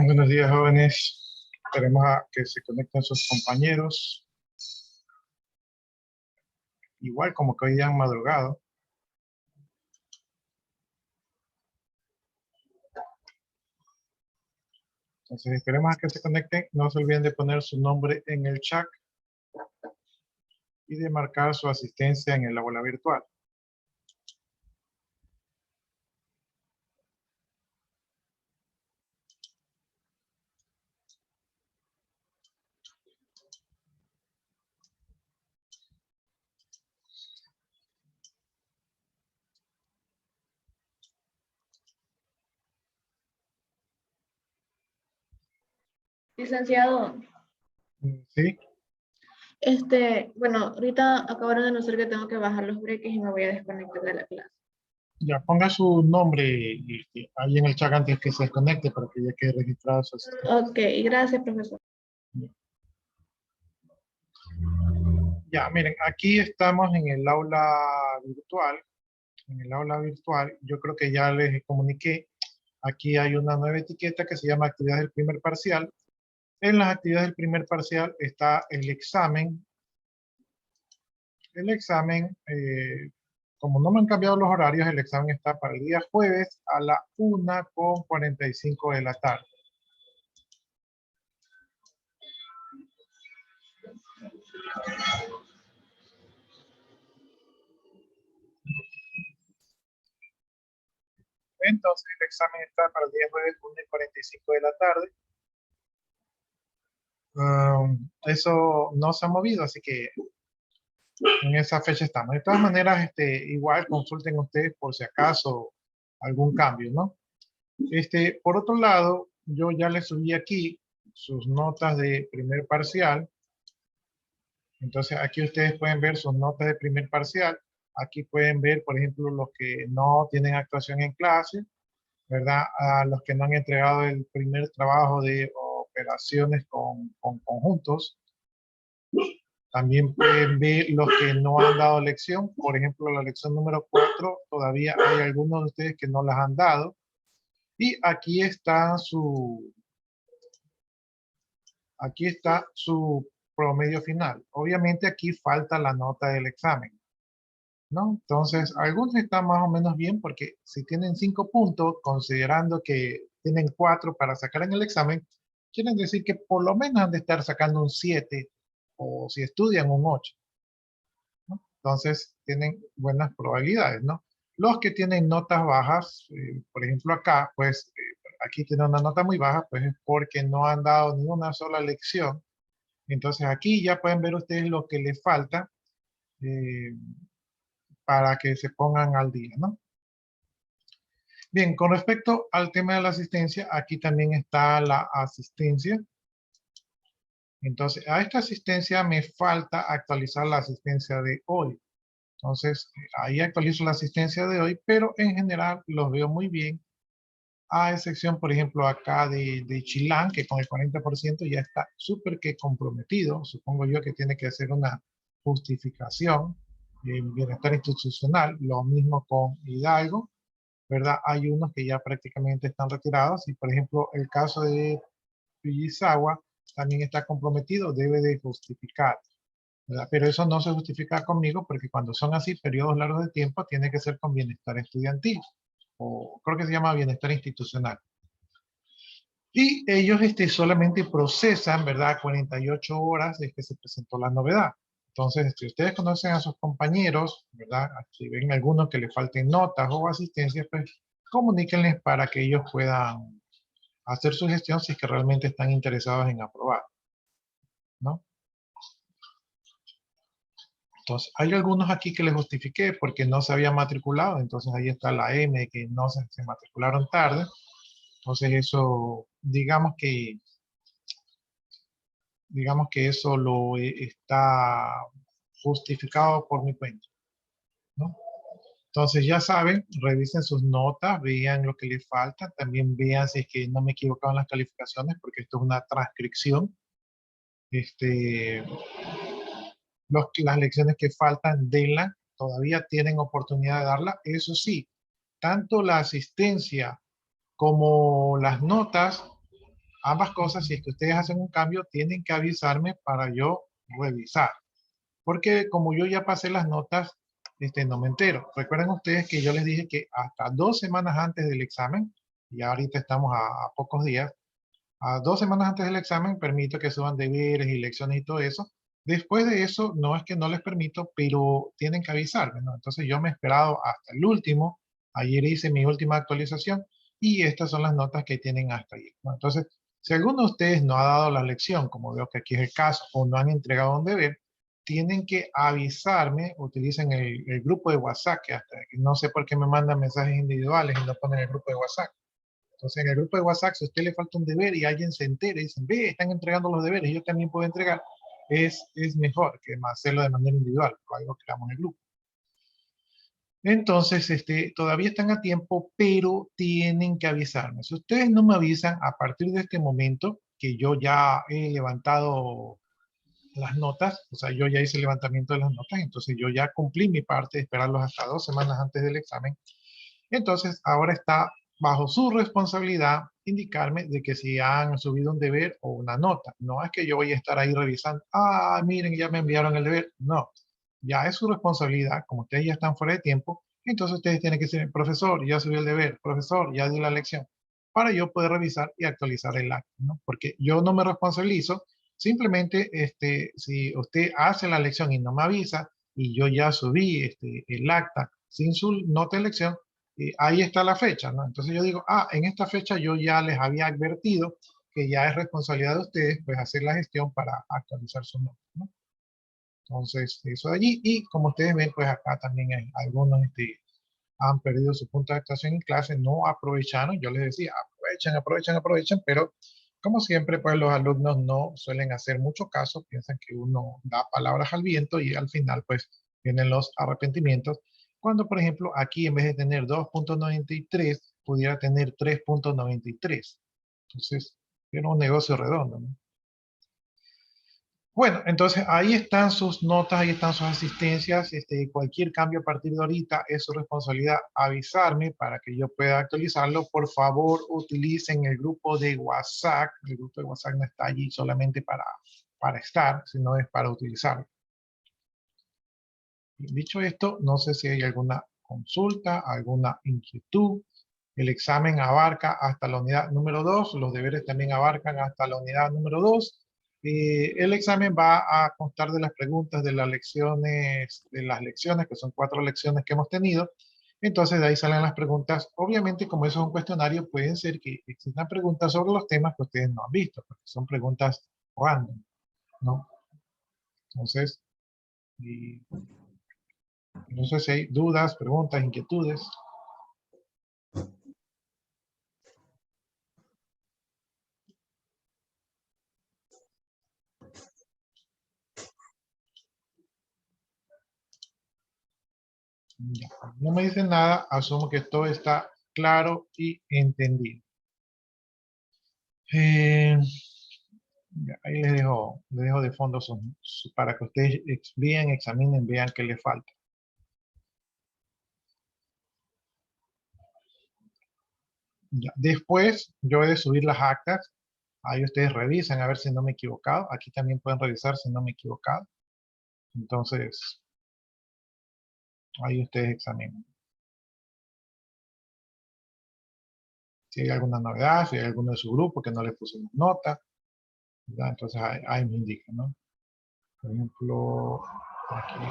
Buenos días, jóvenes. Esperemos a que se conecten sus compañeros. Igual como que hoy ya han madrugado. Entonces esperemos a que se conecten. No se olviden de poner su nombre en el chat y de marcar su asistencia en el aula virtual. Licenciado, ¿Sí? bueno, ahorita acabaron de anunciar que tengo que bajar los breaks y me voy a desconectar de la clase. Ya ponga su nombre ahí en el chat antes que se desconecte para que ya quede registrado su asistencia. Ok, gracias, profesor. Ya, miren, aquí estamos en el aula virtual. En el aula virtual, yo creo que ya les comuniqué. Aquí hay una nueva etiqueta que se llama actividades del primer parcial. En las actividades del primer parcial está el examen. El examen, como no me han cambiado los horarios, el examen está para el día jueves a la 1:45 de la tarde. Entonces el examen está para el día jueves 1:45 de la tarde. Eso no se ha movido, así que en esa fecha estamos. De todas maneras, igual consulten ustedes por si acaso algún cambio, ¿no? Por otro lado, yo ya les subí aquí sus notas de primer parcial. Entonces aquí ustedes pueden ver sus notas de primer parcial. Aquí pueden ver, por ejemplo, los que no tienen actuación en clase, ¿verdad? A los que no han entregado el primer trabajo de operaciones con conjuntos. También pueden ver los que no han dado lección. Por ejemplo, la lección número 4, todavía hay algunos de ustedes que no las han dado. Y aquí está su promedio final. Obviamente aquí falta la nota del examen, ¿no? Entonces, algunos están más o menos bien porque si tienen 5 puntos, considerando que tienen 4 para sacar en el examen, quieren decir que por lo menos han de estar sacando un 7 o si estudian un 8, ¿no? Entonces, tienen buenas probabilidades, ¿no? Los que tienen notas bajas, por ejemplo acá, pues aquí tienen una nota muy baja, pues es porque no han dado ni una sola lección. Entonces aquí ya pueden ver ustedes lo que les falta eh, para que se pongan al día, ¿no? Bien, con respecto al tema de la asistencia, aquí también está la asistencia. Entonces, a esta asistencia me falta actualizar la asistencia de hoy. Entonces, ahí actualizo la asistencia de hoy, pero en general los veo muy bien, a excepción, por ejemplo, acá de Chilán, que con el 40% ya está súper que comprometido. Supongo yo que tiene que hacer una justificación en bienestar institucional. Lo mismo con Hidalgo, ¿verdad? Hay unos que ya prácticamente están retirados y, por ejemplo, el caso de Pillisagua también está comprometido, debe de justificar, ¿verdad? Pero eso no se justifica conmigo porque cuando son así periodos largos de tiempo tiene que ser con bienestar estudiantil o creo que se llama bienestar institucional. Y ellos solamente procesan, ¿verdad? 48 horas desde que se presentó la novedad. Entonces, si ustedes conocen a sus compañeros, ¿verdad? Si ven algunos que les falten notas o asistencias, pues comuníquenles para que ellos puedan hacer su gestión si es que realmente están interesados en aprobar, ¿no? Entonces, hay algunos aquí que les justifiqué porque no se había matriculado, entonces ahí está la M, que no se matricularon tarde. Entonces eso, digamos que eso lo está justificado por mi cuenta, ¿no? Entonces ya saben, revisen sus notas, vean lo que les falta, también vean si es que no me he equivocado en las calificaciones, porque esto es una transcripción. Las lecciones que faltan, denlas, todavía tienen oportunidad de darla. Eso sí, tanto la asistencia como las notas, ambas cosas, si es que ustedes hacen un cambio, tienen que avisarme para yo revisar. Porque como yo ya pasé las notas, no me entero. Recuerden ustedes que yo les dije que hasta 2 semanas antes del examen, y ahorita estamos a pocos días, a 2 semanas antes del examen permito que suban deberes y lecciones y todo eso. Después de eso, no es que no les permito, pero tienen que avisarme, ¿no? Entonces yo me he esperado hasta el último. Ayer hice mi última actualización y estas son las notas que tienen hasta ahí, ¿no? Entonces, si alguno de ustedes no ha dado la lección, como veo que aquí es el caso, o no han entregado un deber, tienen que avisarme, utilicen el grupo de WhatsApp, que hasta no sé por qué me mandan mensajes individuales y no ponen el grupo de WhatsApp. Entonces, en el grupo de WhatsApp, si a usted le falta un deber y alguien se entera y dicen, ve, están entregando los deberes, yo también puedo entregar, es mejor que hacerlo de manera individual, por algo creamos el grupo. Entonces, todavía están a tiempo, pero tienen que avisarme. Si ustedes no me avisan a partir de este momento, que yo ya he levantado las notas, o sea, yo ya hice el levantamiento de las notas, entonces yo ya cumplí mi parte de esperarlos hasta 2 semanas antes del examen. Entonces, ahora está bajo su responsabilidad indicarme de que si han subido un deber o una nota. No es que yo voy a estar ahí revisando, ah, miren, ya me enviaron el deber. No, ya es su responsabilidad, como ustedes ya están fuera de tiempo, entonces ustedes tienen que decir, profesor, ya subió el deber, profesor, ya dio la lección, para yo poder revisar y actualizar el acta, ¿no? Porque yo no me responsabilizo, simplemente si usted hace la lección y no me avisa, y yo ya subí el acta sin su nota de lección, ahí está la fecha, ¿no? Entonces yo digo, ah, en esta fecha yo ya les había advertido que ya es responsabilidad de ustedes, pues hacer la gestión para actualizar su nota, ¿no? Entonces, eso de allí. Y como ustedes ven, pues acá también hay algunos han perdido su punto de actuación en clase, no aprovecharon. Yo les decía, aprovechen, aprovechen, aprovechen, pero como siempre, pues los alumnos no suelen hacer mucho caso, piensan que uno da palabras al viento y al final, pues, vienen los arrepentimientos. Cuando, por ejemplo, aquí en vez de tener 2.93, pudiera tener 3.93. Entonces, era un negocio redondo, ¿no? Bueno, entonces ahí están sus notas, ahí están sus asistencias. Cualquier cambio a partir de ahorita es su responsabilidad avisarme para que yo pueda actualizarlo. Por favor, utilicen el grupo de WhatsApp. El grupo de WhatsApp no está allí solamente para estar, sino es para utilizarlo. Dicho esto, no sé si hay alguna consulta, alguna inquietud. El examen abarca hasta la unidad número 2, los deberes también abarcan hasta la unidad número 2. El examen va a constar de las preguntas de las lecciones, que son 4 lecciones que hemos tenido. Entonces de ahí salen las preguntas. Obviamente, como eso es un cuestionario, pueden ser que existan preguntas sobre los temas que ustedes no han visto, porque son preguntas random, ¿no? Entonces, no sé si hay dudas, preguntas, inquietudes. Ya, no me dicen nada, asumo que todo está claro y entendido. Eh, ya, ahí les dejo de fondo para que ustedes vean, examinen, vean qué les falta. Ya, después yo he de subir las actas, ahí ustedes revisan a ver si no me he equivocado, aquí también pueden revisar si no me he equivocado, entonces ahí ustedes examinan. Si hay alguna novedad, si hay alguno de su grupo que no le pusimos nota, ¿verdad? Entonces ahí me indican, ¿no? Por ejemplo, aquí,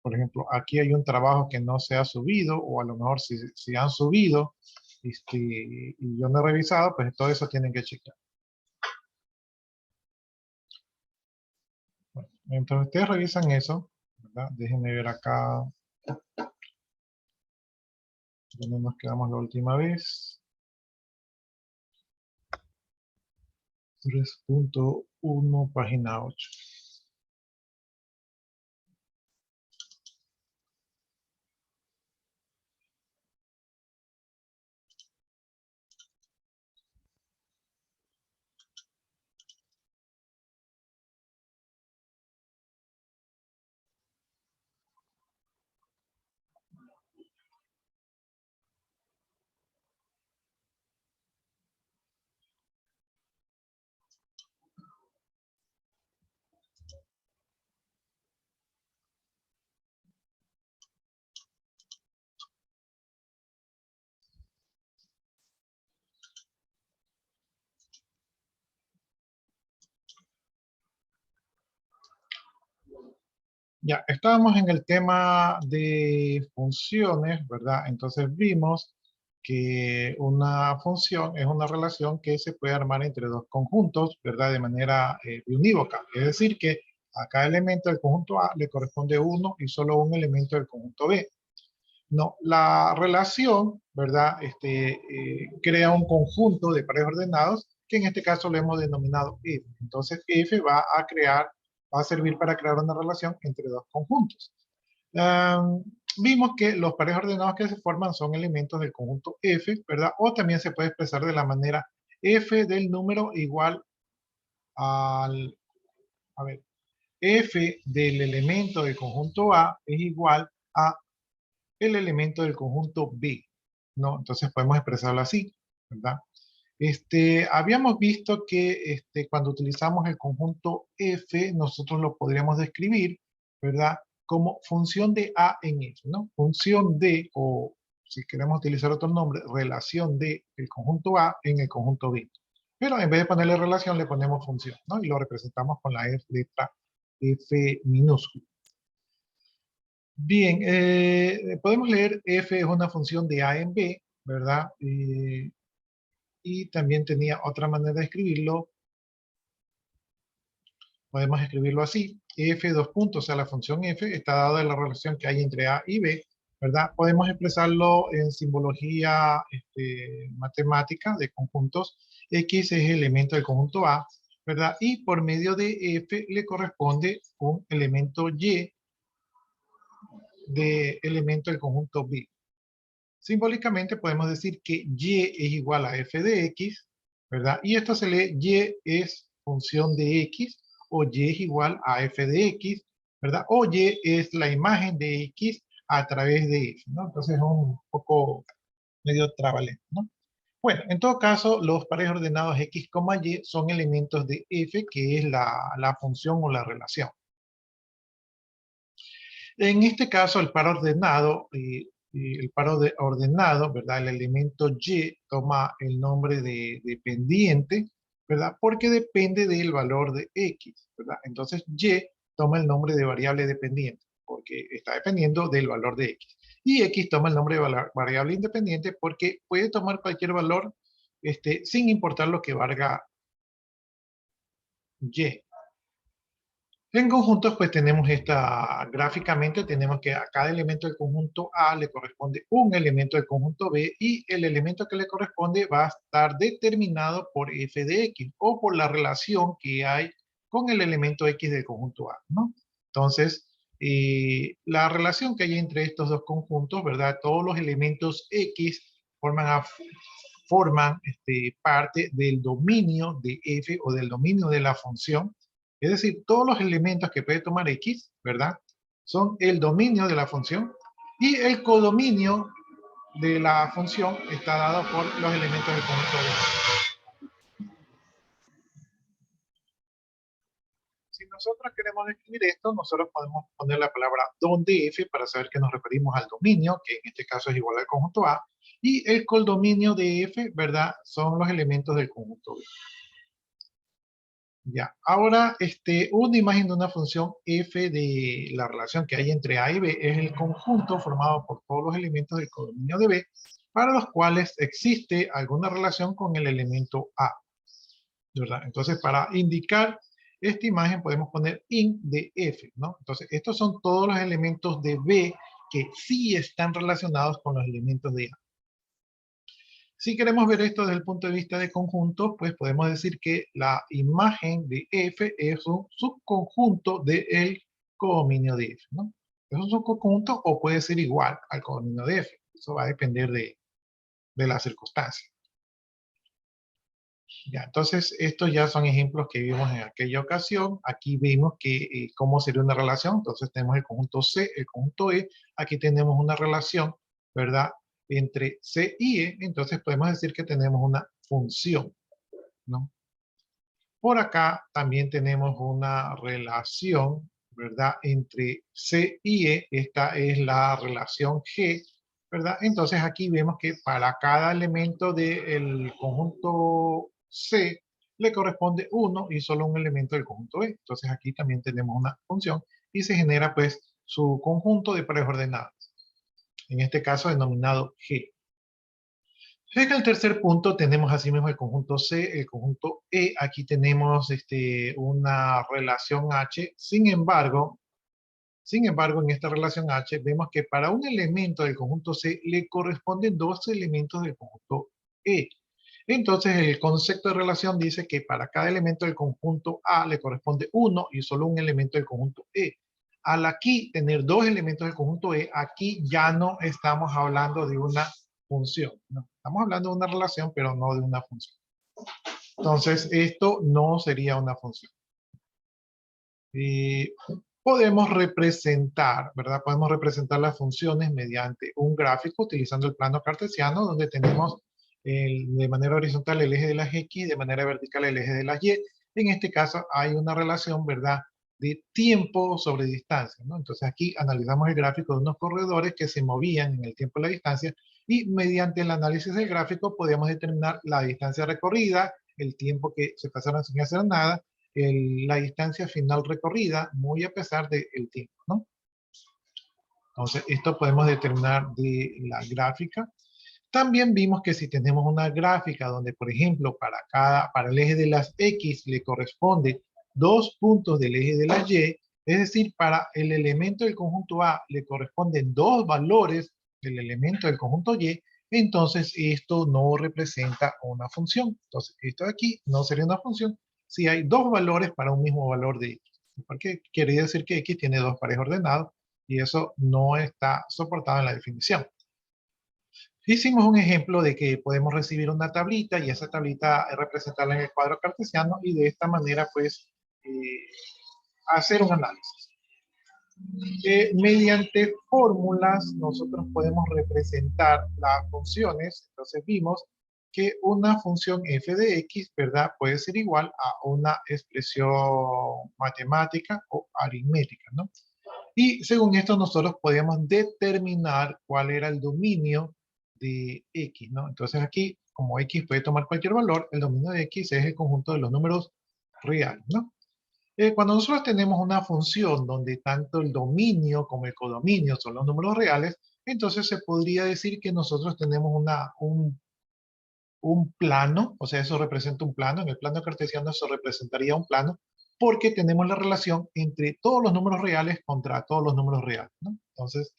por ejemplo, aquí hay un trabajo que no se ha subido, o a lo mejor si han subido, y yo no he revisado, pues todo eso tienen que checar. Bueno, entonces ustedes revisan eso, ¿verdad? Déjenme ver acá, donde nos quedamos la última vez. 3.1, página 8. Ya, estábamos en el tema de funciones, ¿verdad? Entonces vimos que una función es una relación que se puede armar entre dos conjuntos, ¿verdad? De manera unívoca. Es decir, que a cada elemento del conjunto A le corresponde uno y solo un elemento del conjunto B. No, la relación, ¿verdad? Crea un conjunto de pares ordenados que en este caso le hemos denominado F. Entonces F va a servir para crear una relación entre dos conjuntos. Vimos que los pares ordenados que se forman son elementos del conjunto F, ¿verdad? O también se puede expresar de la manera F del número igual al, a ver, F del elemento del conjunto A es igual a el elemento del conjunto B, ¿no? Entonces podemos expresarlo así, ¿verdad? Habíamos visto que cuando utilizamos el conjunto F, nosotros lo podríamos describir, ¿verdad? Como función de A en F, ¿no? Función de, o si queremos utilizar otro nombre, relación de el conjunto A en el conjunto B. Pero en vez de ponerle relación, le ponemos función, ¿no? Y lo representamos con la letra F minúscula. Bien, podemos leer F es una función de A en B, ¿verdad? Y también tenía otra manera de escribirlo. Podemos escribirlo así. F dos puntos, o sea, la función F está dada de la relación que hay entre A y B, ¿verdad? Podemos expresarlo en simbología matemática de conjuntos. X es el elemento del conjunto A, ¿verdad? Y por medio de F le corresponde un elemento Y de elemento del conjunto B. Simbólicamente podemos decir que Y es igual a f de x, ¿verdad? Y esto se lee Y es función de x, o Y es igual a f de x, ¿verdad? O Y es la imagen de x a través de f, ¿no? Entonces es un poco medio trabalento, ¿no? Bueno, en todo caso, los pares ordenados x, y son elementos de f, que es la función o la relación. En este caso, el par ordenado, ordenado, ¿verdad? El elemento Y toma el nombre de dependiente, ¿verdad? Porque depende del valor de X, ¿verdad? Entonces, Y toma el nombre de variable dependiente, porque está dependiendo del valor de X. Y X toma el nombre de variable independiente porque puede tomar cualquier valor sin importar lo que valga Y. En conjuntos, pues tenemos gráficamente tenemos que a cada elemento del conjunto A le corresponde un elemento del conjunto B y el elemento que le corresponde va a estar determinado por f de x o por la relación que hay con el elemento x del conjunto A, ¿no? Entonces, la relación que hay entre estos dos conjuntos, ¿verdad? Todos los elementos x forman parte del dominio de f o del dominio de la función. Es decir, todos los elementos que puede tomar X, ¿verdad? Son el dominio de la función y el codominio de la función está dado por los elementos del conjunto B. Si nosotros queremos describir esto, nosotros podemos poner la palabra donde F para saber que nos referimos al dominio, que en este caso es igual al conjunto A, y el codominio de F, ¿verdad? Son los elementos del conjunto B. Ya, ahora una imagen de una función f de la relación que hay entre A y B es el conjunto formado por todos los elementos del codominio de B para los cuales existe alguna relación con el elemento A, ¿verdad? Entonces, para indicar esta imagen podemos poner in de f, ¿no? Entonces, estos son todos los elementos de B que sí están relacionados con los elementos de A. Si queremos ver esto desde el punto de vista de conjuntos, pues podemos decir que la imagen de F es un subconjunto del codominio de F, ¿no? Es un subconjunto o puede ser igual al codominio de F. Eso va a depender de la circunstancia. Ya, entonces, estos ya son ejemplos que vimos en aquella ocasión. Aquí vimos que cómo sería una relación. Entonces, tenemos el conjunto C, el conjunto E. Aquí tenemos una relación, ¿verdad? Entre C y E. Entonces, podemos decir que tenemos una función, ¿no? Por acá también tenemos una relación, ¿verdad? Entre C y E. Esta es la relación G, ¿verdad? Entonces aquí vemos que para cada elemento del conjunto C le corresponde uno y solo un elemento del conjunto E. Entonces aquí también tenemos una función y se genera pues su conjunto de pares ordenados, en este caso denominado G. En el tercer punto tenemos asimismo el conjunto C, el conjunto E. Aquí tenemos una relación H. Sin embargo, en esta relación H vemos que para un elemento del conjunto C le corresponden dos elementos del conjunto E. Entonces el concepto de relación dice que para cada elemento del conjunto A le corresponde uno y solo un elemento del conjunto E. Al aquí tener dos elementos del conjunto E, aquí ya no estamos hablando de una función, ¿no? Estamos hablando de una relación, pero no de una función. Entonces, esto no sería una función. Podemos representar, ¿verdad? Podemos representar las funciones mediante un gráfico utilizando el plano cartesiano, donde tenemos de manera horizontal el eje de las X, de manera vertical el eje de las Y. En este caso hay una relación, ¿verdad?, de tiempo sobre distancia, ¿no? Entonces aquí analizamos el gráfico de unos corredores que se movían en el tiempo y la distancia, y mediante el análisis del gráfico podemos determinar la distancia recorrida, el tiempo que se pasaron sin hacer nada, la distancia final recorrida, muy a pesar del tiempo, ¿no? Entonces, esto podemos determinar de la gráfica. También vimos que si tenemos una gráfica donde, por ejemplo, para el eje de las X le corresponde dos puntos del eje de las Y, es decir, para el elemento del conjunto A le corresponden dos valores del elemento del conjunto Y, entonces esto no representa una función. Entonces, esto de aquí no sería una función si hay dos valores para un mismo valor de X. Porque quiere decir que X tiene dos pares ordenados y eso no está soportado en la definición. Hicimos un ejemplo de que podemos recibir una tablita y esa tablita representarla en el cuadro cartesiano y de esta manera pues hacer un análisis. Mediante fórmulas nosotros podemos representar las funciones. Entonces vimos que una función f de x, ¿verdad?, puede ser igual a una expresión matemática o aritmética, ¿no? Y según esto nosotros podemos determinar cuál era el dominio de x, ¿no? Entonces aquí, como x puede tomar cualquier valor, el dominio de x es el conjunto de los números reales, ¿no? Cuando nosotros tenemos una función donde tanto el dominio como el codominio son los números reales, entonces se podría decir que nosotros tenemos un plano, o sea, eso representa un plano. En el plano cartesiano eso representaría un plano, porque tenemos la relación entre todos los números reales contra todos los números reales, ¿no? Entonces,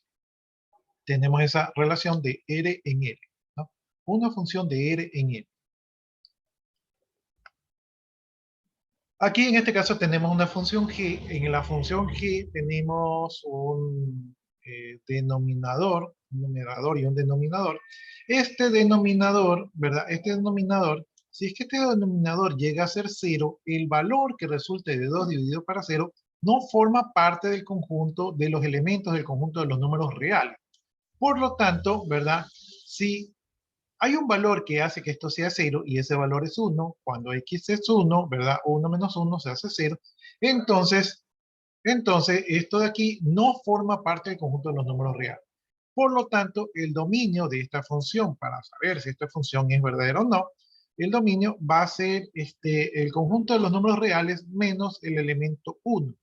tenemos esa relación de R en R, ¿no? Una función de R en R. Aquí en este caso tenemos una función g. En la función g tenemos un denominador, un numerador y un denominador. Este denominador, ¿verdad? Este denominador, si es que este denominador llega a ser 0, el valor que resulte de 2 dividido para 0 no forma parte del conjunto de los elementos del conjunto de los números reales. Por lo tanto, ¿verdad? Si hay un valor que hace que esto sea 0 y ese valor es 1. Cuando x es 1, ¿verdad? 1 menos 1 se hace 0. Entonces, esto de aquí no forma parte del conjunto de los números reales. Por lo tanto, el dominio de esta función, para saber si esta función es verdadera o no, el dominio va a ser el conjunto de los números reales menos el elemento 1.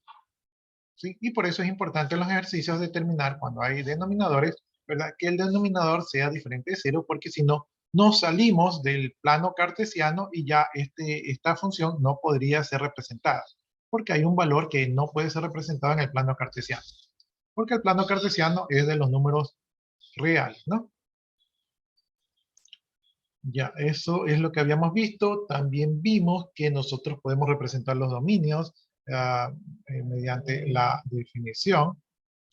¿Sí? Y por eso es importante en los ejercicios determinar cuando hay denominadores, ¿verdad?, que el denominador sea diferente de 0, porque si no, nos salimos del plano cartesiano y ya esta función no podría ser representada, porque hay un valor que no puede ser representado en el plano cartesiano, porque el plano cartesiano es de los números reales, ¿no? Ya, eso es lo que habíamos visto. También vimos que nosotros podemos representar los dominios mediante la definición,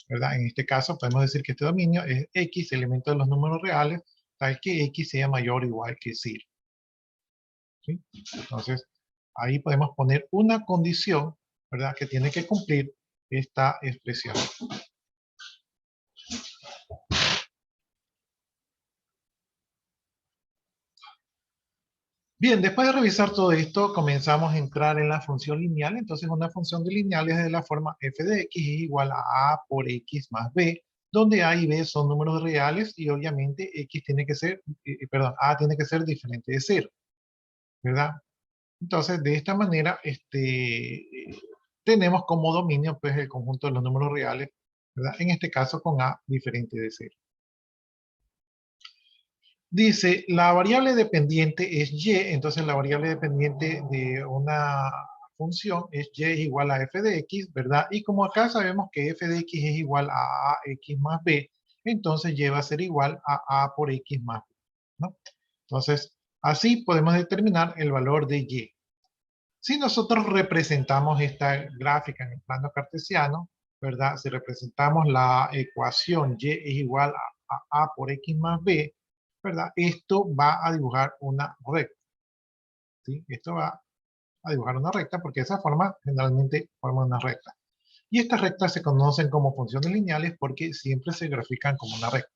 ¿verdad? En este caso podemos decir que este dominio es x, elemento de los números reales, tal que x sea mayor o igual que 0. ¿Sí? Entonces, ahí podemos poner una condición, ¿verdad?, que tiene que cumplir esta expresión. Bien, después de revisar todo esto, comenzamos a entrar en la función lineal. Entonces, una función de lineal es de la forma f de x es igual a por x más b, donde a y b son números reales y obviamente x tiene que ser, a tiene que ser diferente de 0, ¿verdad? Entonces, de esta manera, tenemos como dominio pues el conjunto de los números reales, ¿verdad? En este caso con a diferente de 0. Dice, la variable dependiente es y, entonces la variable dependiente de una función es y es igual a f de x, ¿verdad? Y como acá sabemos que f de x es igual a x más b, entonces y va a ser igual a por x más b, ¿no? Entonces, así podemos determinar el valor de y. Si nosotros representamos esta gráfica en el plano cartesiano, ¿verdad? Si representamos la ecuación y es igual a por x más b, ¿verdad? Esto va a dibujar una recta, ¿sí? Esto va a dibujar una recta porque de esa forma generalmente forma una recta. Y estas rectas se conocen como funciones lineales porque siempre se grafican como una recta.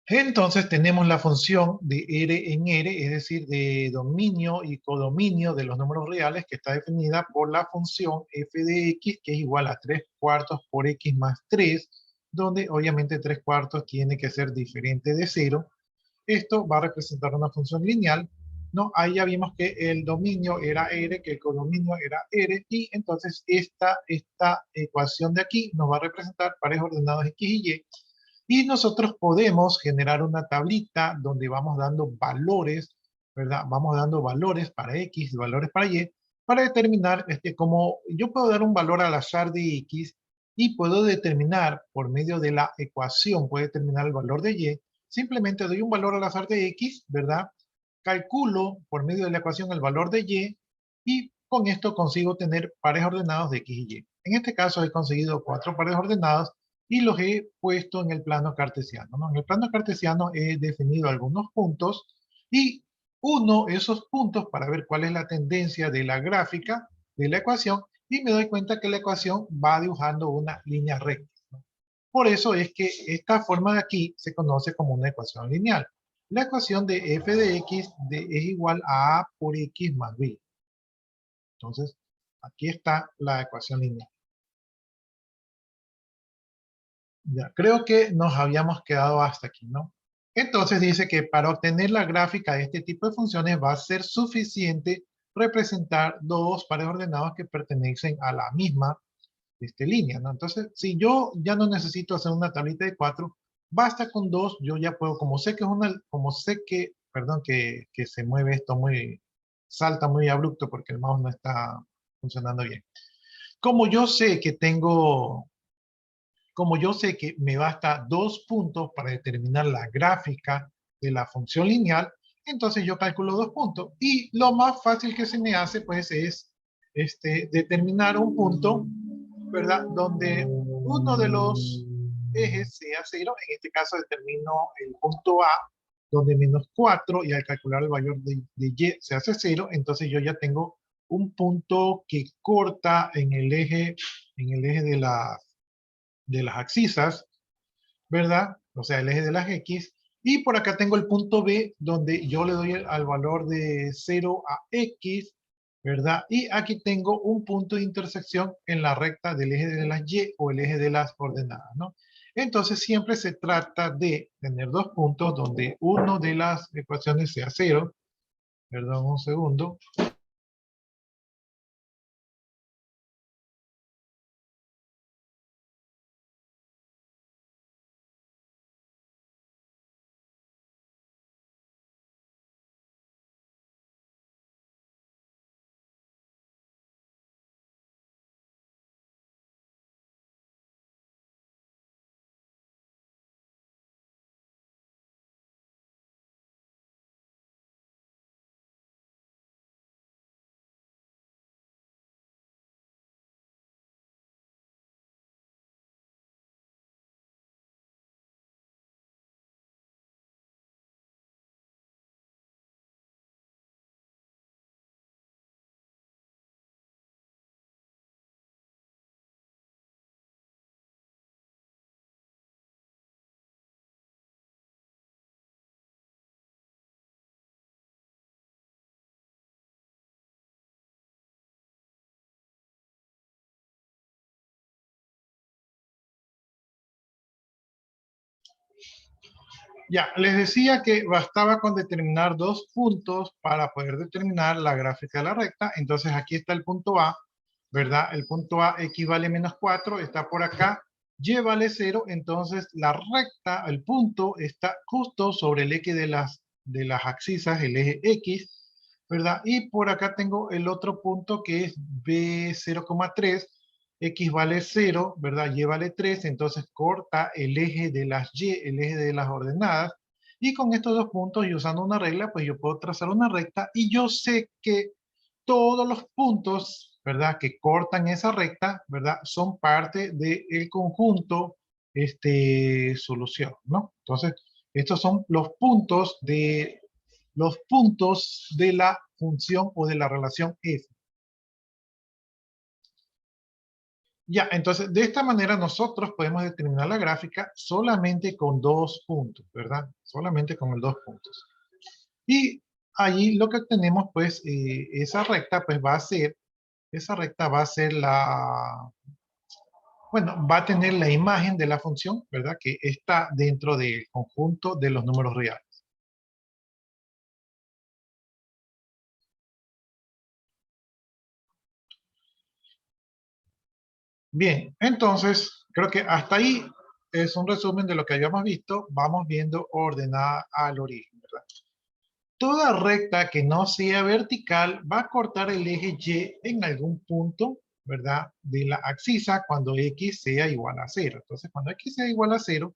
Entonces tenemos la función de R en R, es decir, de dominio y codominio de los números reales, que está definida por la función f de x, que es igual a 3/4 por x más 3, donde obviamente 3/4 tiene que ser diferente de 0. Esto va a representar una función lineal, ¿no? Ahí ya vimos que el dominio era R, que el codominio era R, y entonces esta ecuación de aquí nos va a representar pares ordenados x y y. Y nosotros podemos generar una tablita donde vamos dando valores, ¿verdad? Vamos dando valores para X y valores para Y, para determinar, como yo puedo dar un valor al azar de X y puedo determinar por medio de la ecuación, puedo determinar el valor de Y, simplemente doy un valor al azar de X, ¿verdad? Calculo por medio de la ecuación el valor de y con esto consigo tener pares ordenados de X y Y. En este caso he conseguido 4 pares ordenados y los he puesto en el plano cartesiano, ¿no? En el plano cartesiano he definido algunos puntos y uno esos puntos para ver cuál es la tendencia de la gráfica de la ecuación y me doy cuenta que la ecuación va dibujando una línea recta, ¿no? Por eso es que esta forma de aquí se conoce como una ecuación lineal. La ecuación de f de x es igual a por x más b. Entonces, aquí está la ecuación lineal. Ya, creo que nos habíamos quedado hasta aquí, ¿no? Entonces dice que para obtener la gráfica de este tipo de funciones va a ser suficiente representar dos pares ordenados que pertenecen a la misma línea, ¿no? Entonces, si yo ya no necesito hacer una tablita de 4, basta con 2, yo ya puedo, como sé que es una, como sé que, perdón, que se mueve esto muy, salta muy abrupto porque el mouse no está funcionando bien. Como yo sé que tengo como yo sé que me basta 2 puntos para determinar la gráfica de la función lineal, entonces yo calculo 2 puntos. Y lo más fácil que se me hace, pues, es determinar un punto, ¿verdad? Donde uno de los ejes sea 0. En este caso determino el punto A, donde -4, y al calcular el valor de y se hace 0. Entonces yo ya tengo un punto que corta en el eje de las abscisas, ¿verdad? O sea, el eje de las X. Y por acá tengo el punto B, donde yo le doy al valor de 0 a X, ¿verdad? Y aquí tengo un punto de intersección en la recta del eje de las Y o el eje de las ordenadas, ¿no? Entonces siempre se trata de tener dos puntos donde uno de las ecuaciones sea 0. Perdón, un segundo. Ya, les decía que bastaba con determinar dos puntos para poder determinar la gráfica de la recta. Entonces aquí está el punto A. ¿verdad? El punto A, X vale menos 4, está por acá. Y vale 0, entonces la recta, el punto, está justo sobre el eje de las axisas, el eje X, ¿verdad? Y por acá tengo el otro punto que es B0,3, X vale 0, ¿verdad? Y vale 3, entonces corta el eje de las Y, el eje de las ordenadas. Y con estos dos puntos y usando una regla, pues yo puedo trazar una recta y yo sé que todos los puntos, ¿verdad? Que cortan esa recta, ¿verdad? Son parte del conjunto, solución, ¿no? Entonces, estos son los puntos de la función o de la relación f. Ya, entonces, de esta manera nosotros podemos determinar la gráfica solamente con dos puntos, ¿verdad? Solamente con los dos puntos. Y allí lo que tenemos, pues, esa recta, pues, esa recta va a ser bueno, va a tener la imagen de la función, ¿verdad? Que está dentro del conjunto de los números reales. Bien, entonces, creo que hasta ahí es un resumen de lo que habíamos visto. Vamos viendo ordenada al origen, ¿verdad? Toda recta que no sea vertical va a cortar el eje Y en algún punto, ¿verdad? De la axisa cuando X sea igual a 0. Entonces, cuando X sea igual a 0,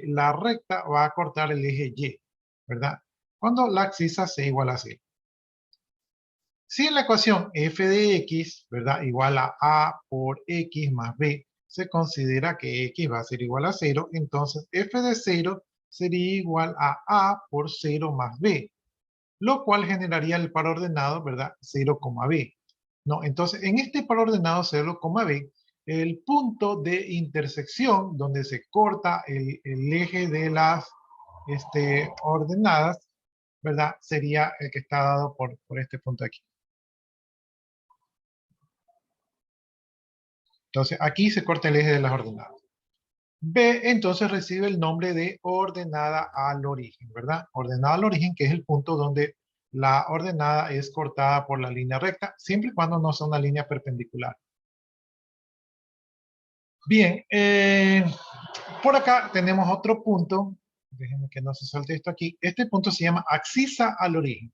la recta va a cortar el eje Y, ¿verdad? Cuando la axisa sea igual a 0. Si en la ecuación f de x, ¿verdad? Igual a por x más b, se considera que x va a ser igual a 0, entonces f de 0 sería igual a por 0 más b, lo cual generaría el par ordenado, ¿verdad? 0, b. No, entonces en este par ordenado 0, b, el punto de intersección donde se corta el eje de las ordenadas, ¿verdad? Sería el que está dado por este punto aquí. Entonces, aquí se corta el eje de las ordenadas. B, entonces, recibe el nombre de ordenada al origen, ¿verdad? Ordenada al origen, que es el punto donde la ordenada es cortada por la línea recta, siempre y cuando no sea una línea perpendicular. Bien, por acá tenemos otro punto. Déjenme que no se salte esto aquí. Este punto se llama axisa al origen.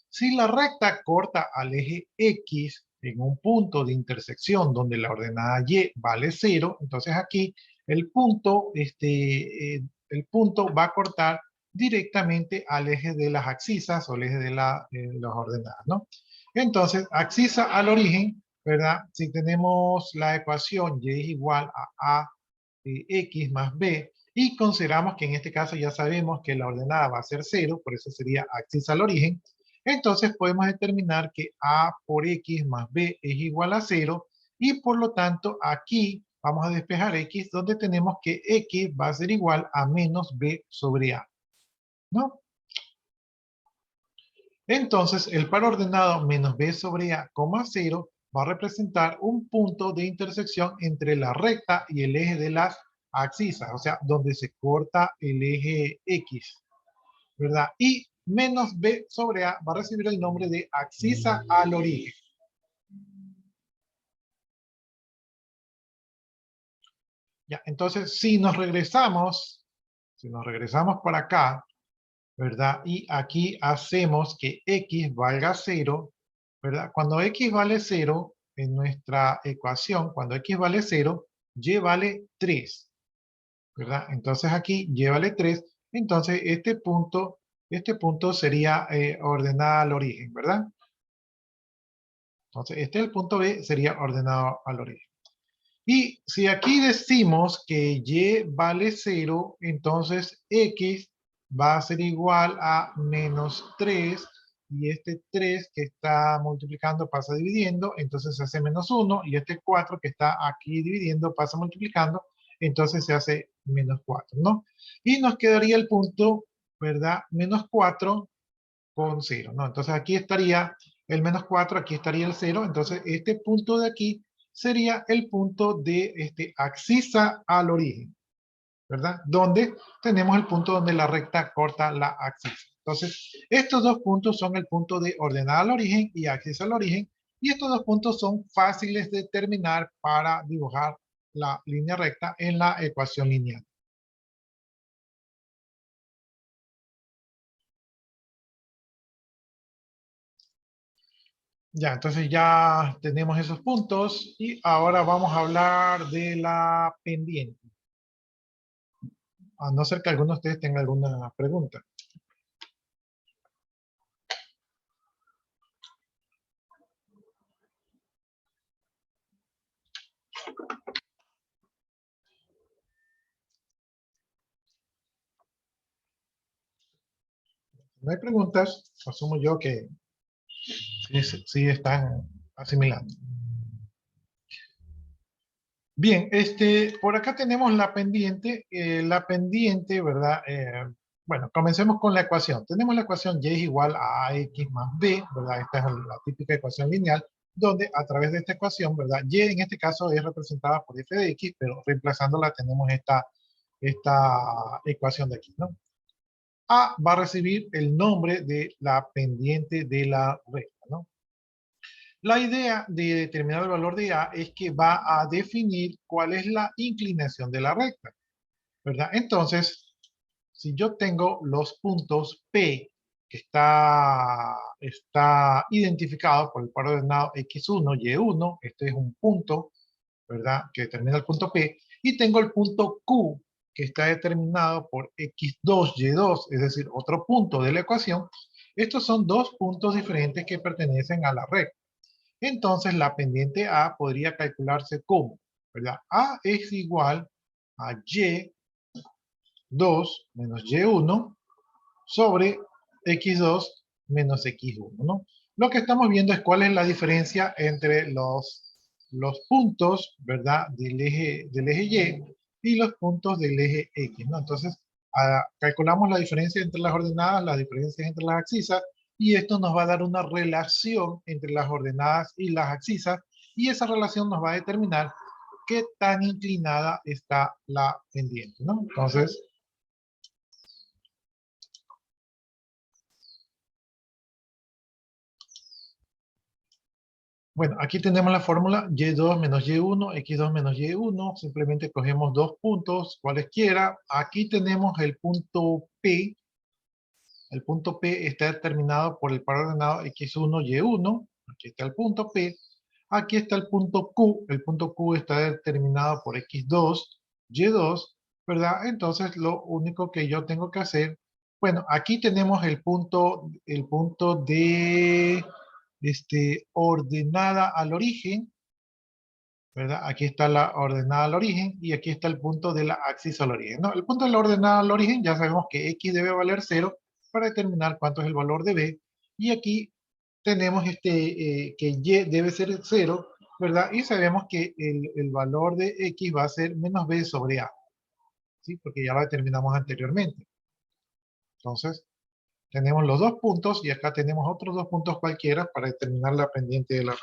Si la recta corta al eje X en un punto de intersección donde la ordenada Y vale 0, entonces aquí el punto, el punto va a cortar directamente al eje de las axisas o el eje de las ordenadas, ¿no? Entonces, axisa al origen, ¿verdad? Si tenemos la ecuación Y es igual a X más B, y consideramos que en este caso ya sabemos que la ordenada va a ser 0, por eso sería axis al origen. Entonces podemos determinar que A por X más B es igual a 0 y por lo tanto aquí vamos a despejar X donde tenemos que X va a ser igual a menos B sobre A, ¿no? Entonces el par ordenado menos B sobre A, 0 va a representar un punto de intersección entre la recta y el eje de las axisas, o sea, donde se corta el eje X, ¿verdad? Y menos B sobre A va a recibir el nombre de axisa al origen. Ya, entonces, si nos regresamos para acá, ¿verdad? Y aquí hacemos que X valga 0, ¿verdad? Cuando X vale 0, en nuestra ecuación, cuando X vale 0, Y vale 3, ¿verdad? Entonces aquí Y vale 3, entonces este punto sería ordenada al origen, ¿verdad? Entonces este es el punto B, sería ordenado al origen. Y si aquí decimos que Y vale 0, entonces X va a ser igual a menos 3, y este 3 que está multiplicando pasa dividiendo, entonces se hace menos 1, y este 4 que está aquí dividiendo pasa multiplicando, entonces se hace menos 4, ¿no? Y nos quedaría el punto, ¿verdad? Menos 4 con 0, ¿no? Entonces aquí estaría el menos 4, aquí estaría el 0, entonces este punto de aquí sería el punto de axisa al origen, ¿verdad? Donde tenemos el punto donde la recta corta la axisa. Entonces, estos dos puntos son el punto de ordenada al origen y axis al origen, Y estos dos puntos son fáciles de determinar para dibujar la línea recta en la ecuación lineal. Ya, entonces ya tenemos esos puntos y ahora vamos a hablar de la pendiente. A no ser que alguno de ustedes tenga alguna pregunta. No hay preguntas, asumo yo que sí están asimilando. Bien, por acá tenemos la pendiente, ¿verdad? Bueno, comencemos con la ecuación. Tenemos la ecuación y es igual a ax más b, ¿verdad? Esta es la típica ecuación lineal, donde a través de esta ecuación, ¿verdad? Y en este caso es representada por f de x, pero reemplazándola tenemos esta ecuación de aquí, ¿no? A va a recibir el nombre de la pendiente de la recta, ¿no? La idea de determinar el valor de A es que va a definir cuál es la inclinación de la recta, ¿verdad? Entonces, si yo tengo los puntos P, que está identificado por el par ordenado X1, Y1, este es un punto, ¿verdad? Que determina el punto P, y tengo el punto Q, que está determinado por X2, Y2, es decir, otro punto de la ecuación. Estos son dos puntos diferentes que pertenecen a la recta. Entonces la pendiente A podría calcularse como, ¿verdad? A es igual a Y2 menos Y1 sobre X2 menos X1, ¿no? Lo que estamos viendo es cuál es la diferencia entre los puntos, ¿verdad? Del eje Y los puntos del eje X, ¿no? Entonces, calculamos la diferencia entre las ordenadas, las diferencias entre las abscisas, y esto nos va a dar una relación entre las ordenadas y las abscisas, y esa relación nos va a determinar qué tan inclinada está la pendiente, ¿no? Entonces, bueno, aquí tenemos la fórmula y2 menos y1, x2 menos y1. Simplemente cogemos dos puntos, cualesquiera. Aquí tenemos el punto P. El punto P está determinado por el par ordenado x1, y1. Aquí está el punto P. Aquí está el punto Q. El punto Q está determinado por x2, y2, ¿verdad? Entonces, lo único que yo tengo que hacer, bueno, aquí tenemos el punto de ordenada al origen, ¿verdad? Aquí está la ordenada al origen y aquí está el punto de la axis al origen, ¿no? El punto de la ordenada al origen ya sabemos que x debe valer 0 para determinar cuánto es el valor de b, y aquí tenemos que y debe ser 0, ¿verdad? Y sabemos que el valor de x va a ser menos b sobre a, ¿sí? Porque ya lo determinamos anteriormente. Entonces, tenemos los dos puntos y acá tenemos otros dos puntos cualquiera para determinar la pendiente de la red.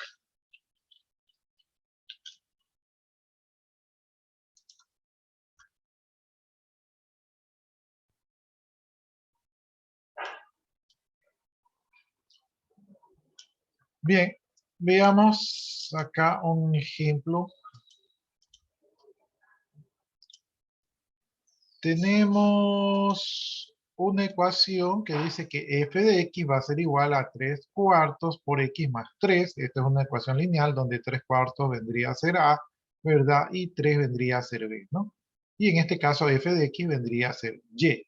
Bien, veamos acá un ejemplo. Tenemos una ecuación que dice que f de x va a ser igual a 3 cuartos por x más 3. Esta es una ecuación lineal donde 3 cuartos vendría a ser a, ¿verdad? Y 3 vendría a ser b, ¿no? Y en este caso f de x vendría a ser y.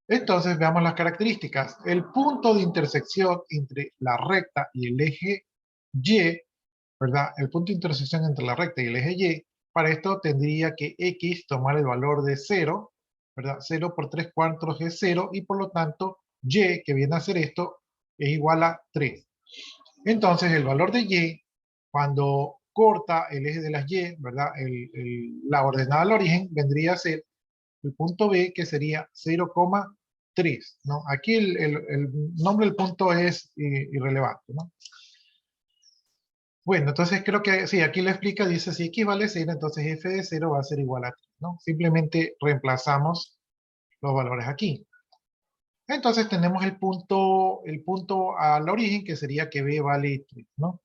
Entonces veamos las características. El punto de intersección entre la recta y el eje y, ¿verdad? El punto de intersección entre la recta y el eje y, para esto tendría que x tomar el valor de 0, ¿verdad? 0 por 3 cuartos es 0, y por lo tanto y, que viene a ser esto, es igual a 3. Entonces el valor de y, cuando corta el eje de las y, ¿verdad? La ordenada al origen vendría a ser el punto B, que sería 0,3, ¿no? Aquí el nombre del punto es irrelevante, ¿no? Bueno, entonces creo que sí, aquí lo explica, dice si x vale 0, entonces f de 0 va a ser igual a 3, ¿no? Simplemente reemplazamos los valores aquí. Entonces tenemos el punto al origen, que sería que b vale 3, ¿no?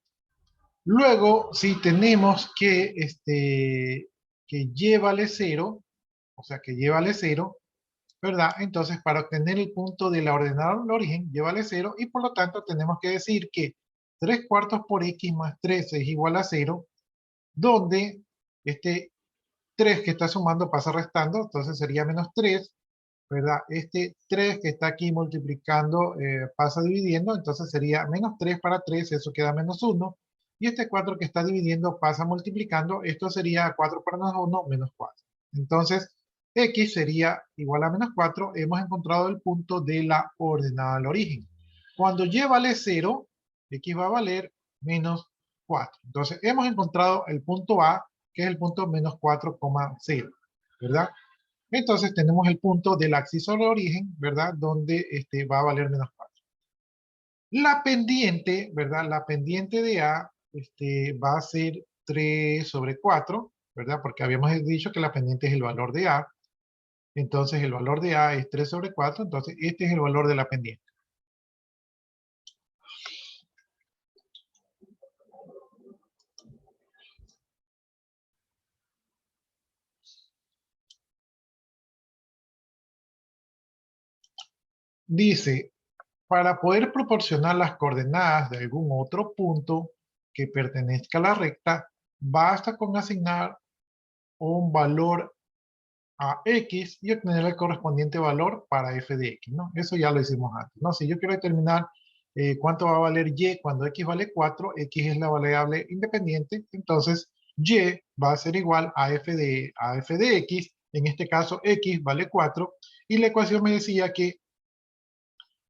Luego, si tenemos que y vale 0, o sea que y vale 0, ¿verdad? Entonces, para obtener el punto de la ordenada del origen, y vale 0, y por lo tanto tenemos que decir que 3 cuartos por x más 3 es igual a 0, donde este 3 que está sumando pasa restando, entonces sería menos 3, ¿verdad? Este 3 que está aquí multiplicando pasa dividiendo, entonces sería menos 3 para 3, eso queda menos 1. Y este 4 que está dividiendo pasa multiplicando, esto sería 4 por menos 1, menos 4. Entonces, x sería igual a menos 4, hemos encontrado el punto de la ordenada al origen. Cuando y vale 0, x va a valer menos 4. Entonces, hemos encontrado el punto A, que es el punto menos 4,0, ¿verdad? Entonces tenemos el punto del axis sobre origen, ¿verdad? Donde va a valer menos 4. La pendiente, ¿verdad? La pendiente de A va a ser 3 sobre 4, ¿verdad? Porque habíamos dicho que la pendiente es el valor de A. Entonces el valor de A es 3 sobre 4, entonces este es el valor de la pendiente. Dice, para poder proporcionar las coordenadas de algún otro punto que pertenezca a la recta, basta con asignar un valor a x y obtener el correspondiente valor para f de x, ¿no? Eso ya lo hicimos antes, ¿no? Si yo quiero determinar cuánto va a valer y cuando x vale 4, x es la variable independiente, entonces y va a ser igual a f de x, en este caso x vale 4, y la ecuación me decía que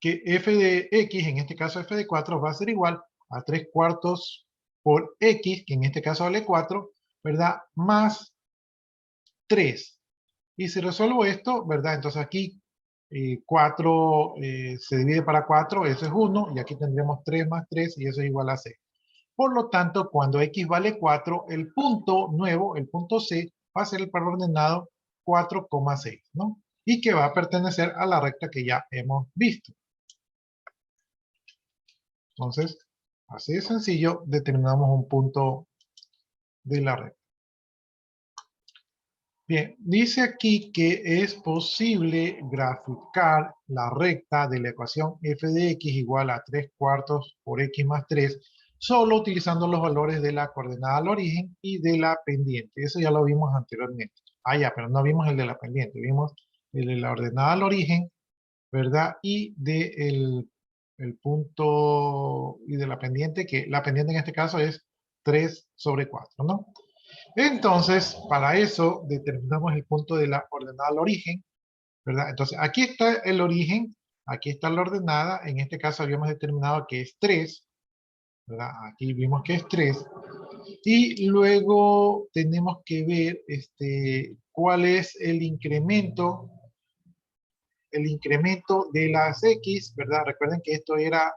f de x, en este caso f de 4, va a ser igual a 3 cuartos por x, que en este caso vale 4, ¿verdad? Más 3. Y si resuelvo esto, ¿verdad? Entonces aquí 4 se divide para 4, eso es 1, y aquí tendríamos 3 más 3, y eso es igual a 6. Por lo tanto, cuando x vale 4, el punto nuevo, el punto C, va a ser el par ordenado 4,6, ¿no? Y que va a pertenecer a la recta que ya hemos visto. Entonces, así de sencillo, determinamos un punto de la recta. Bien, dice aquí que es posible graficar la recta de la ecuación f de x igual a 3 cuartos por x más 3, solo utilizando los valores de la coordenada al origen y de la pendiente. Eso ya lo vimos anteriormente. Ah, ya, pero no vimos el de la pendiente, vimos el de la ordenada al origen, ¿verdad? Y de el punto y de la pendiente, que la pendiente en este caso es 3 sobre 4, ¿no? Entonces, para eso determinamos el punto de la ordenada al origen, ¿verdad? Entonces, aquí está el origen, aquí está la ordenada, en este caso habíamos determinado que es 3, ¿verdad? Aquí vimos que es 3, y luego tenemos que ver cuál es el incremento de las X, ¿verdad? Recuerden que esto era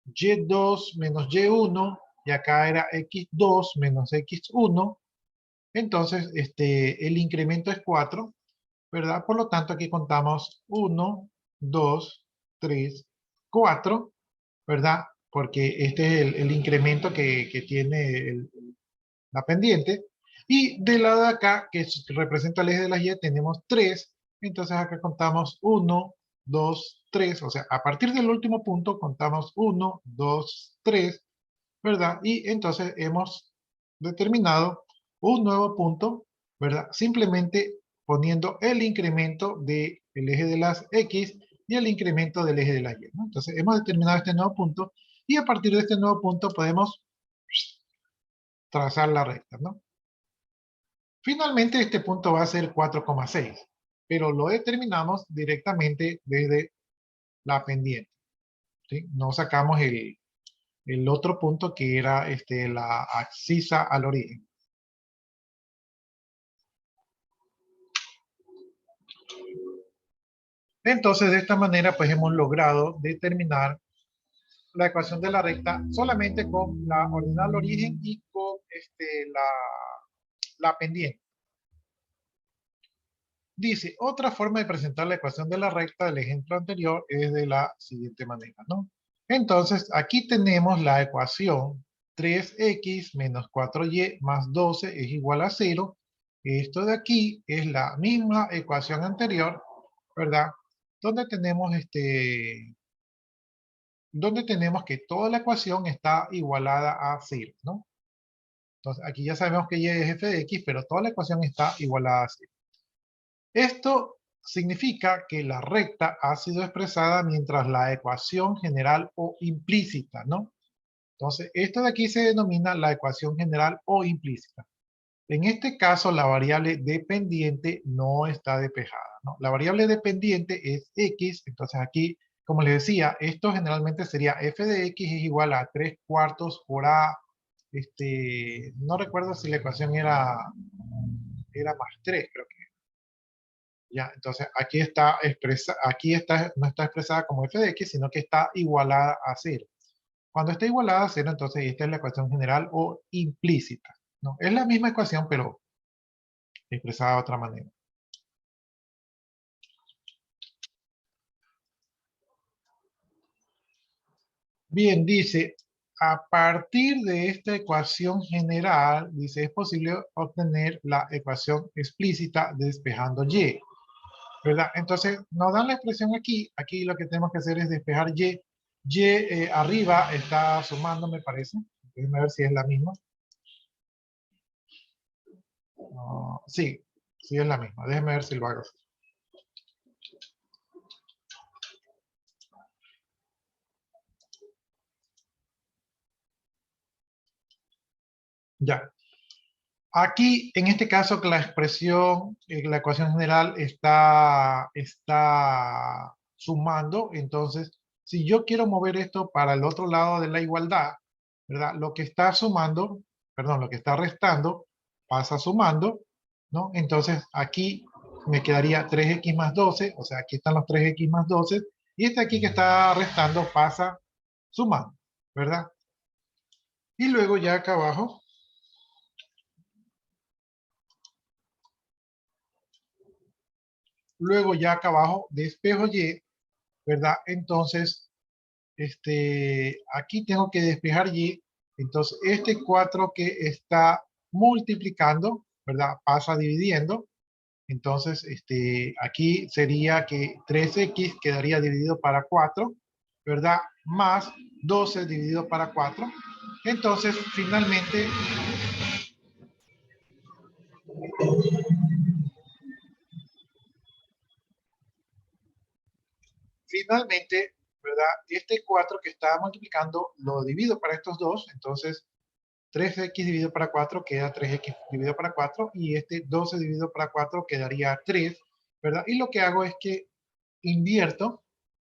Y2 menos Y1, y acá era X2 menos X1, entonces, el incremento es 4, ¿verdad? Por lo tanto, aquí contamos 1, 2, 3, 4, ¿verdad? Porque este es el incremento que tiene la pendiente. Y del lado de acá, que representa el eje de la Y, tenemos 3. Entonces acá contamos 1, 2, 3. O sea, a partir del último punto contamos 1, 2, 3, ¿verdad? Y entonces hemos determinado un nuevo punto, ¿verdad? Simplemente poniendo el incremento del eje de las X y el incremento del eje de la Y, ¿no? Entonces hemos determinado este nuevo punto, y a partir de este nuevo punto podemos trazar la recta, ¿no? Finalmente este punto va a ser 4,6, pero lo determinamos directamente desde la pendiente, ¿sí? No sacamos el otro punto que era la abscisa al origen. Entonces, de esta manera, pues hemos logrado determinar la ecuación de la recta solamente con la ordenada al origen y con la pendiente. Dice, otra forma de presentar la ecuación de la recta del ejemplo anterior es de la siguiente manera, ¿no? Entonces, aquí tenemos la ecuación 3x menos 4y más 12 es igual a 0. Esto de aquí es la misma ecuación anterior, ¿verdad? Donde tenemos que toda la ecuación está igualada a 0, ¿no? Entonces, aquí ya sabemos que y es f de x, pero toda la ecuación está igualada a 0. Esto significa que la recta ha sido expresada mientras la ecuación general o implícita, ¿no? Entonces, esto de aquí se denomina la ecuación general o implícita. En este caso, la variable dependiente no está despejada, ¿no? La variable dependiente es x, entonces aquí, como les decía, esto generalmente sería f de x es igual a 3/4 por a, no recuerdo si la ecuación era más 3, creo que. Ya, entonces aquí está no está expresada como f de x, sino que está igualada a 0. Cuando está igualada a 0, entonces esta es la ecuación general o implícita, ¿no? Es la misma ecuación, pero expresada de otra manera. Bien, dice, a partir de esta ecuación general, dice, es posible obtener la ecuación explícita despejando y, ¿verdad? Entonces, nos dan la expresión aquí lo que tenemos que hacer es despejar y. Arriba está sumando, me parece. Déjenme ver si es la misma. Sí, sí es la misma. Déjenme ver si lo hago. Ya. Aquí, en este caso, que la expresión, la ecuación general está sumando. Entonces, si yo quiero mover esto para el otro lado de la igualdad, ¿verdad? Lo que está sumando, perdón, lo que está restando, pasa sumando, ¿no? Entonces, aquí me quedaría 3x más 12, o sea, aquí están los 3x más 12, y este aquí que está restando pasa sumando, ¿verdad? Y luego ya acá abajo, despejo y, ¿verdad? Entonces, aquí tengo que despejar y, entonces este 4 que está multiplicando, ¿verdad? Pasa dividiendo. Entonces, aquí sería que 3x quedaría dividido para 4, ¿verdad? Más 12 dividido para 4. Entonces, finalmente, ¿verdad? Este 4 que está multiplicando lo divido para estos dos, entonces 3x dividido para 4 queda 3x dividido para 4, y este 12 dividido para 4 quedaría 3, ¿verdad? Y lo que hago es que invierto,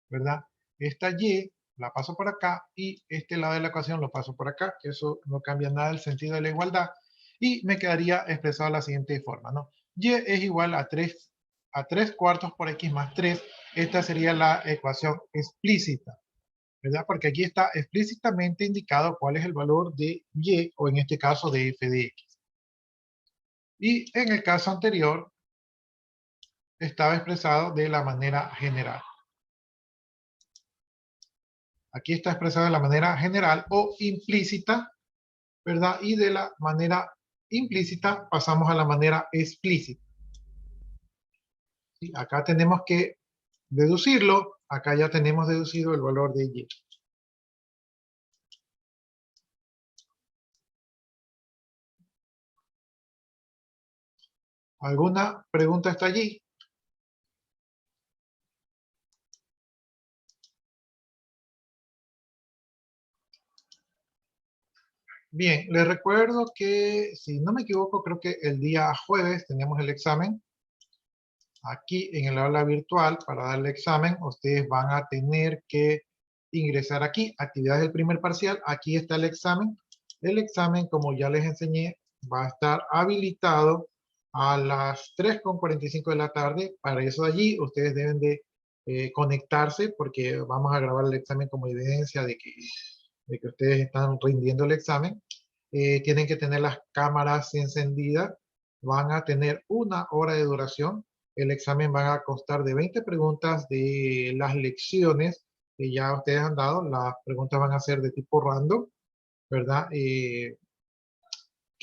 ¿verdad? Esta y la paso por acá y este lado de la ecuación lo paso por acá, que eso no cambia nada el sentido de la igualdad, y me quedaría expresado de la siguiente forma, ¿no? Y es igual a 3/4 por x más 3. Esta sería la ecuación explícita, ¿verdad? Porque aquí está explícitamente indicado cuál es el valor de y, o en este caso de f de x. Y en el caso anterior, estaba expresado de la manera general. Aquí está expresado de la manera general o implícita, ¿verdad? Y de la manera implícita pasamos a la manera explícita. ¿Sí? Acá tenemos que deducirlo. Acá ya tenemos deducido el valor de y. ¿Alguna pregunta hasta allí? Bien, les recuerdo que, si no me equivoco, creo que el día jueves tenemos el examen. Aquí en el aula virtual, para dar el examen, ustedes van a tener que ingresar aquí, actividades del primer parcial. Aquí está el examen. El examen, como ya les enseñé, va a estar habilitado a las 3:45 de la tarde. Para eso allí ustedes deben de conectarse, porque vamos a grabar el examen como evidencia de que ustedes están rindiendo el examen. Tienen que tener las cámaras encendidas. Van a tener 1 hora de duración. El examen va a constar de 20 preguntas de las lecciones que ya ustedes han dado. Las preguntas van a ser de tipo random. ¿verdad? ¿Qué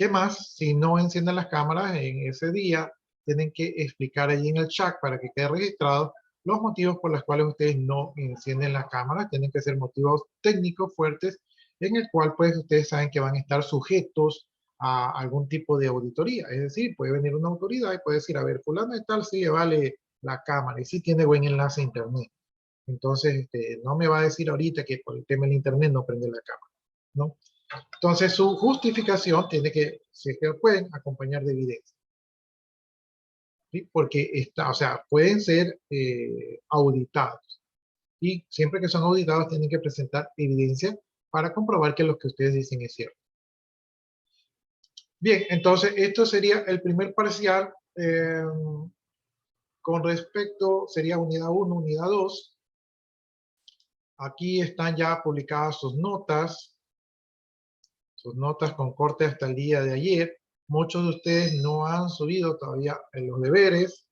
más? Si no encienden las cámaras en ese día, tienen que explicar ahí en el chat para que quede registrado los motivos por los cuales ustedes no encienden la cámara. Tienen que ser motivos técnicos fuertes en el cual pues ustedes saben que van a estar sujetos a algún tipo de auditoría. Es decir, puede venir una autoridad y puede decir, a ver, fulano de tal sí le vale la cámara y sí tiene buen enlace a internet. Entonces, no me va a decir ahorita que por el tema del internet no prende la cámara, ¿no? Entonces, su justificación tiene que, si es que pueden, acompañar de evidencia. ¿Sí? Porque está, o sea, pueden ser auditados. Y siempre que son auditados, tienen que presentar evidencia para comprobar que lo que ustedes dicen es cierto. Bien, entonces, esto sería el primer parcial. Con respecto, sería unidad 1, unidad 2. Aquí están ya publicadas sus notas con corte hasta el día de ayer. Muchos de ustedes no han subido todavía los deberes,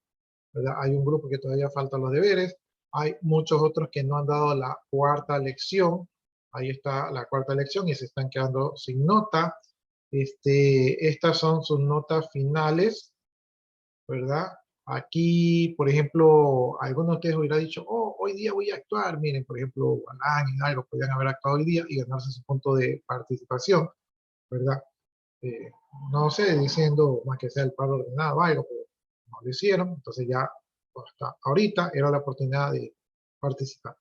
¿verdad? Hay un grupo que todavía faltan los deberes. Hay muchos otros que no han dado la cuarta lección. Ahí está la cuarta lección y se están quedando sin nota. Estas son sus notas finales, ¿verdad? Aquí, por ejemplo, algunos de ustedes hubieran dicho, oh, hoy día voy a actuar. Miren, por ejemplo, Alan y algo podrían haber actuado hoy día y ganarse su punto de participación, ¿verdad? Eh, no sé, diciendo más que sea el paro ordenado o algo, pero no lo hicieron. Entonces ya hasta ahorita era la oportunidad de participar.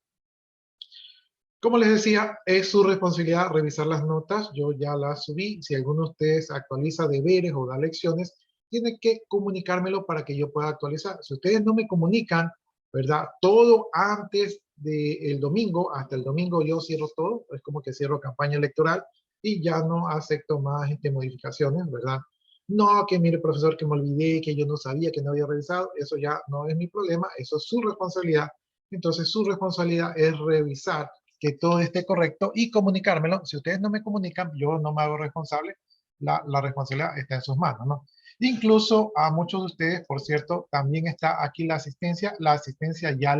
Como les decía, es su responsabilidad revisar las notas. Yo ya las subí. Si alguno de ustedes actualiza deberes o da lecciones, tiene que comunicármelo para que yo pueda actualizar. Si ustedes no me comunican, ¿verdad? Todo antes del domingo, hasta el domingo yo cierro todo. Es como que cierro campaña electoral y ya no acepto más modificaciones, ¿verdad? No, que mire, profesor, que me olvidé, que yo no sabía, que no había revisado. Eso ya no es mi problema. Eso es su responsabilidad. Entonces, su responsabilidad es revisar que todo esté correcto y comunicármelo. Si ustedes no me comunican, yo no me hago responsable, la responsabilidad está en sus manos, ¿no? Incluso a muchos de ustedes, por cierto, también está aquí la asistencia ya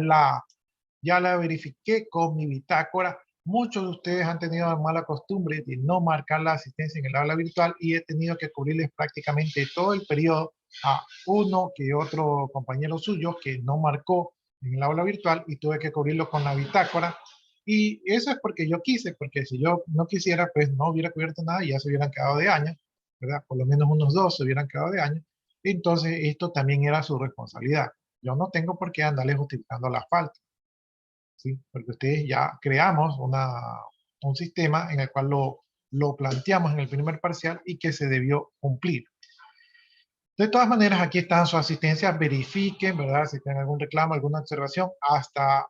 la verifiqué con mi bitácora. Muchos de ustedes han tenido la mala costumbre de no marcar la asistencia en el aula virtual y he tenido que cubrirles prácticamente todo el periodo a uno que otro compañero suyo que no marcó en el aula virtual y tuve que cubrirlo con la bitácora. Y eso es porque yo quise, porque si yo no quisiera, pues no hubiera cubierto nada y ya se hubieran quedado de año, ¿verdad? Por lo menos unos dos se hubieran quedado de año. Entonces, esto también era su responsabilidad. Yo no tengo por qué andarle justificando la falta, ¿sí? Porque ustedes ya creamos un sistema en el cual lo planteamos en el primer parcial y que se debió cumplir. De todas maneras, aquí están su asistencia, verifiquen, ¿verdad? Si tienen algún reclamo, alguna observación, hasta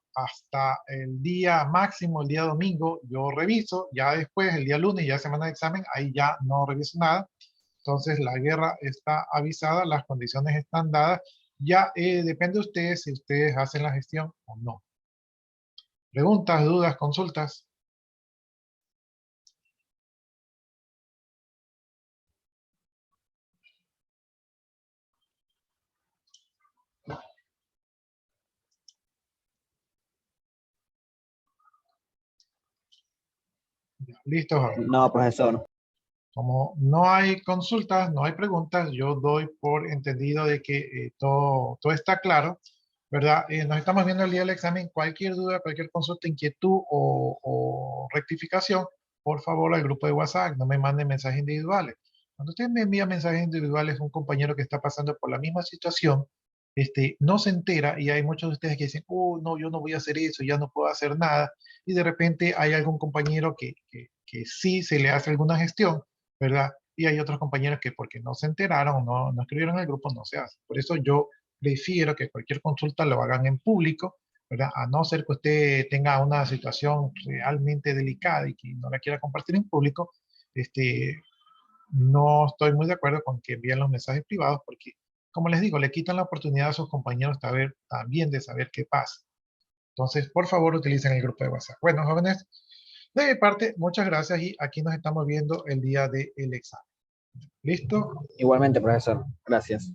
el día máximo, el día domingo, yo reviso, ya después, el día lunes, ya semana de examen, ahí ya no reviso nada. Entonces, la guerra está avisada, las condiciones están dadas, ya depende de ustedes si ustedes hacen la gestión o no. ¿Preguntas, dudas, consultas? Listo, Javier. No, profesor. Como no hay consultas, no hay preguntas, yo doy por entendido de que todo está claro, ¿verdad? Nos estamos viendo el día del examen. Cualquier duda, cualquier consulta, inquietud o rectificación, por favor, al grupo de WhatsApp, no me manden mensajes individuales. Cuando usted me envía mensajes individuales, un compañero que está pasando por la misma situación, no se entera y hay muchos de ustedes que dicen, oh, no, yo no voy a hacer eso, ya no puedo hacer nada. Y de repente hay algún compañero que sí se le hace alguna gestión, ¿verdad? Y hay otros compañeros que porque no se enteraron o no escribieron en el grupo no se hace. Por eso yo prefiero que cualquier consulta lo hagan en público, ¿verdad? A no ser que usted tenga una situación realmente delicada y que no la quiera compartir en público, no estoy muy de acuerdo con que envíen los mensajes privados porque, como les digo, le quitan la oportunidad a sus compañeros también de saber qué pasa. Entonces, por favor, utilicen el grupo de WhatsApp. Bueno, jóvenes, de mi parte, muchas gracias y aquí nos estamos viendo el día del examen. ¿Listo? Igualmente, profesor. Gracias.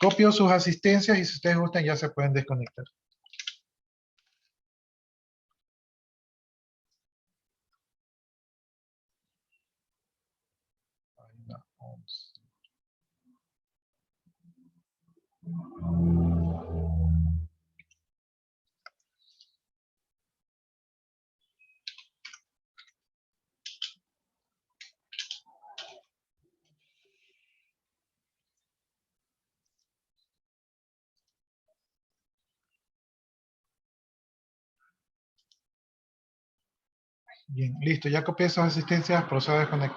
Copio sus asistencias y si ustedes gustan ya se pueden desconectar. Bien, listo. Ya copié esas asistencias, procedo a desconectar.